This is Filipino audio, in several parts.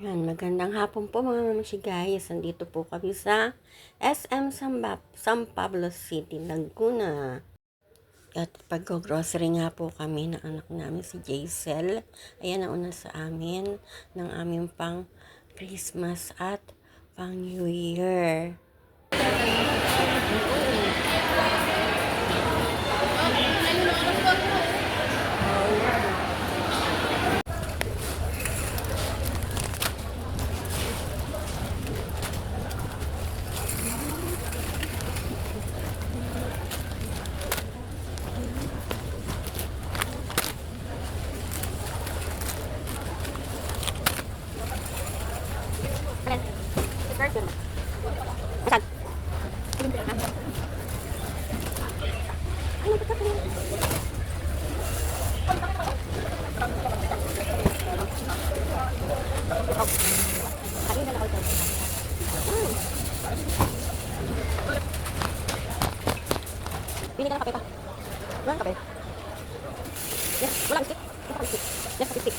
Yan, magandang hapon po mga mamashigayas. Nandito po kami sa SM San Pablo City, Laguna. At pag-grocery nga po kami ng anak namin si Jaisel. Ayan, nauna sa amin ng aming pang Christmas at pang New Year. Pili ka ng kape pa. Walang kape. Yes, wala biscuit. Wala biscuit. Yes, biscuit.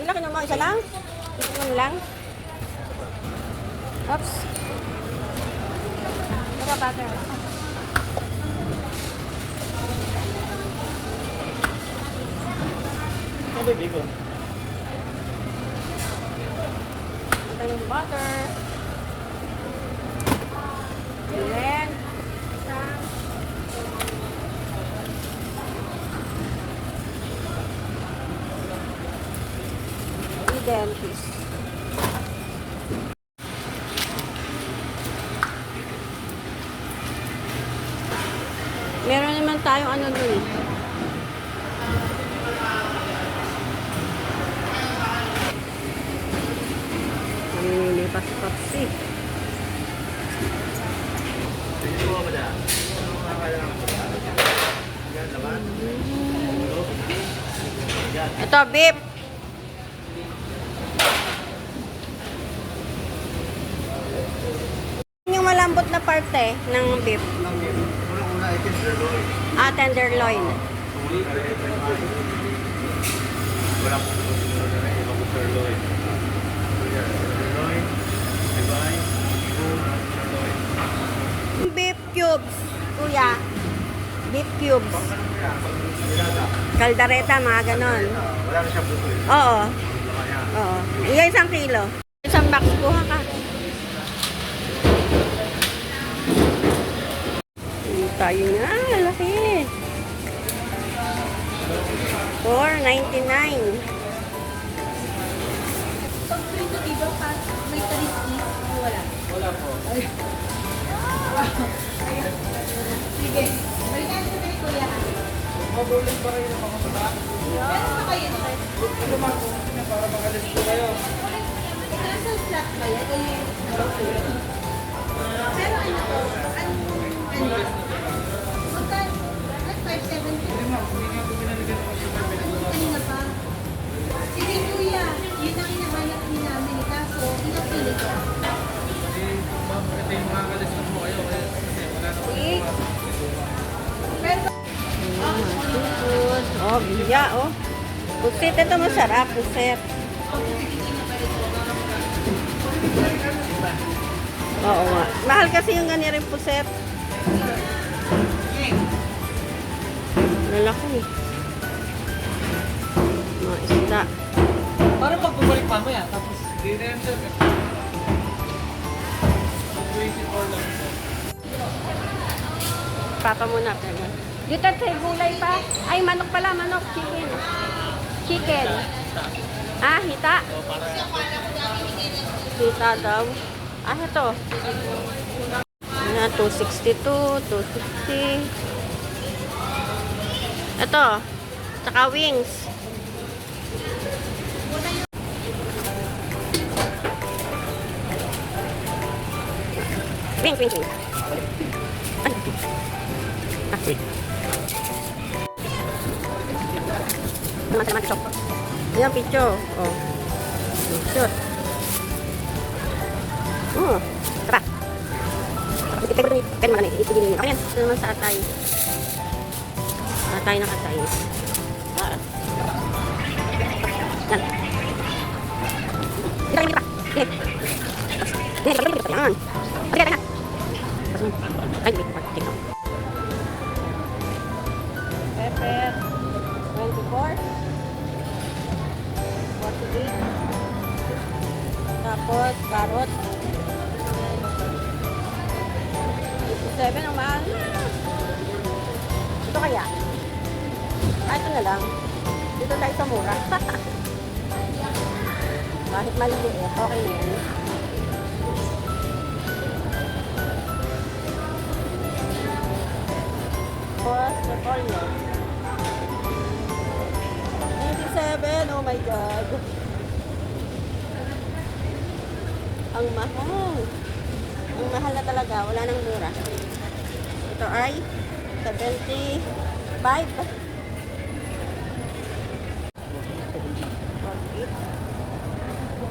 Ilaki mo isa lang? Isa mo lang? Oops. Ito butter. Ito bacon. Ito yung butter. Then, dentist. Meron naman tayong ano dun eh. Namimili pa si Papsi. Ito, beef. Yung malambot na parte ng beef. Una-una ay tenderloin. Tenderloin. Wala po ito iba po tenderloin. Tenderloin, ribeye, tenderloin. Beef cubes, kuya. Beef cubes. Kaldareta, mga ganon. Wala na siyang buto eh. Oo. Kaya, Oo. Iya, 1 kilo. Isang box, kuha ka. Tayo nga, laki. $4.99. Pag prito dito, may talis is, wala. wala po. Sige, balikan ko kay Kuya. Mabulit pa kayo ng mga bata. Meron pa kayo, sir? Ano man po niya para makalis po kayo. Nasa flat ba yan? Pero ano to? Ano? Magkano? At 570? Hindi ma'am, hindi nga po pinaligan ko sa Kanina pa. Sige, Kuya. Yun ang hinahanap din namin. Kaso, pinapili ko. Ma'am, ito yung mga kalis na po kayo. Kasi wala na po. Pero, Seafood. Oh, lumpia, oh. Pusit, ito masarap, pusit. Oo nga. Mahal kasi yung ganyan rin puset. Lalaki. Mga isda. Para pag bumalik mamaya, tapos di na yan sir. 24 lang. Papa muna. Pero. Dito sa gulay pa. Ay, manok pala. Manok. Chicken. Chicken. Ah, hita. Hita daw. Ah, ito. Na, 262, 260. Ito. Tsaka wings. Wings, wings, wings. Ay. Ah, wait. Naman shop. Ayan, picho. Oh. Shoot. Tara. Pwede magana. Ito din. Ako yan. Ito naman sa atay. Atay na atay. Yan. Dito kayo pa. Dito. Dito. Dito. Yan. Pagkita na. Ay, dito. Pepper. 24. 48. Tapos, carrot. 57 ang mahal. Ito kaya? Ah, ito na lang. Dito tayo sa mura. Kahit maliit, okay na yan. Tapos, repolyo. 97, oh my God. Ang mahal. Ang mahal na talaga. Wala nang mura. Ito ay 75.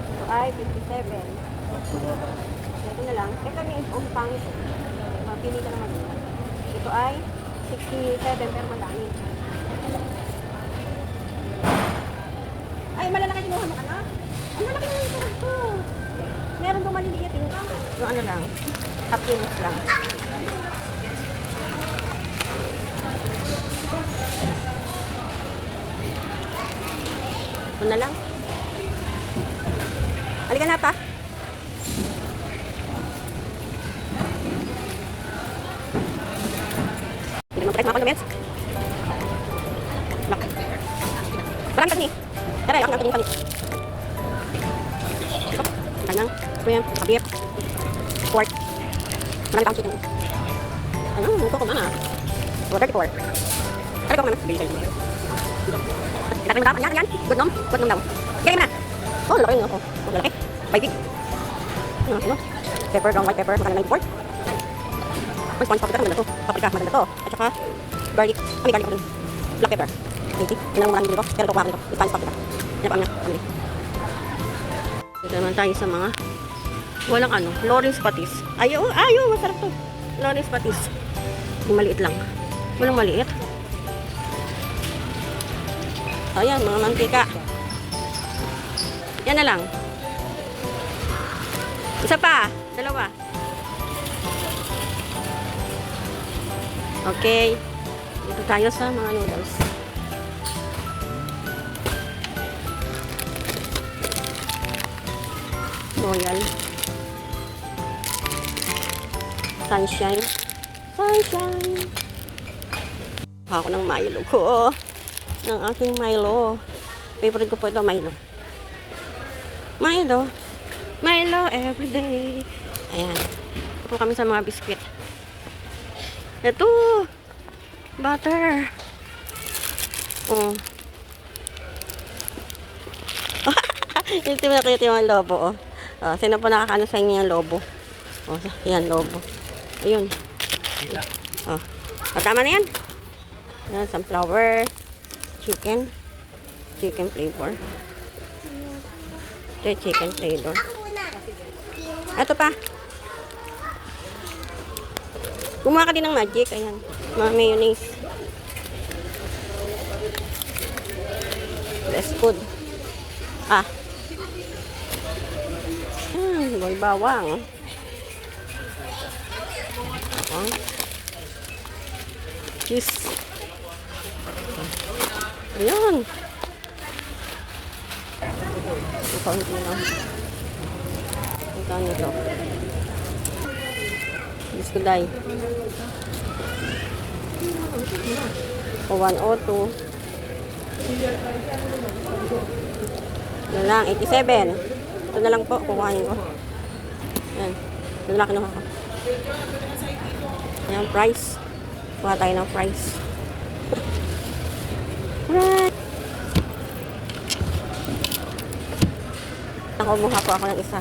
Ito ay 57. Ito na lang. Ito may pangit. Pili ka naman. Ito ay 67 pero madami. Ay, malalaki kinuha mo ka na? Ang malaki na yung sarap ko. Meron doon maliliit yung ano lang. Half kilos lang. Ito na lang. Halika na pa. Hindi mo mga condiments. Lock. Parang kasi. Tara, ako natin yung palit. Kanyang shrimp, beef, pork. Marami kang chicken. Ano, muto ko mana. 34. Tara ko mana. Bili kayo. Laki mo daw. Yan, yan. Good nom. Good nom daw. Kaya mo na. Oh, laki nyo ako. Oh, laki. 5 big. Ano? Pepper, ground white pepper. Magkano lang yung pork. May sponge paprika. Maganda to. Paprika. Maganda to. At saka garlic. May garlic ako din. Black pepper. 80. Yan ang maraming bili ko. Pero ito ko ako nito. Sponge paprika. Yan pa ang niya. Dito naman tayo sa mga walang ano. Lawrence patis. Ayaw. Ayaw. Masarap to. Lawrence patis. Yung maliit lang. Walang maliit. Ayan, mga mantika. Yan na lang. Isa pa. Dalawa. Okay. Dito tayo sa mga noodles. Royal. Sunshine. Sunshine. Ako ng Milo ko. Ng aking Milo. Favorite ko po ito, Milo. Milo. Milo everyday. Ayan. Ito po kami sa mga biscuit. Ito. Butter. Oh. Yung tinakit yung lobo, oh. Oh, sino po nakakano sa inyo yung lobo? Oh, yan, lobo. Ayun. Oh. Oh, tama na yan. Yan, sunflower. Chicken. Chicken flavor. Ito yung chicken flavor. Ito pa. Gumawa ka din ng magic. Ayan. Mga mayonnaise. Less food. Ah. May bawang. Ah. Cheese. Ayan. Ang kaunti lang. Ang kaunti ito. Biskuday. O 102. Ito lang, 87. Ito na lang po, kukuhanin ko. Ayan. Ito na lang kinuha ko. Ayan, price. Kuha tayo ng price. Right. Ako, kumuha po ako ng isa.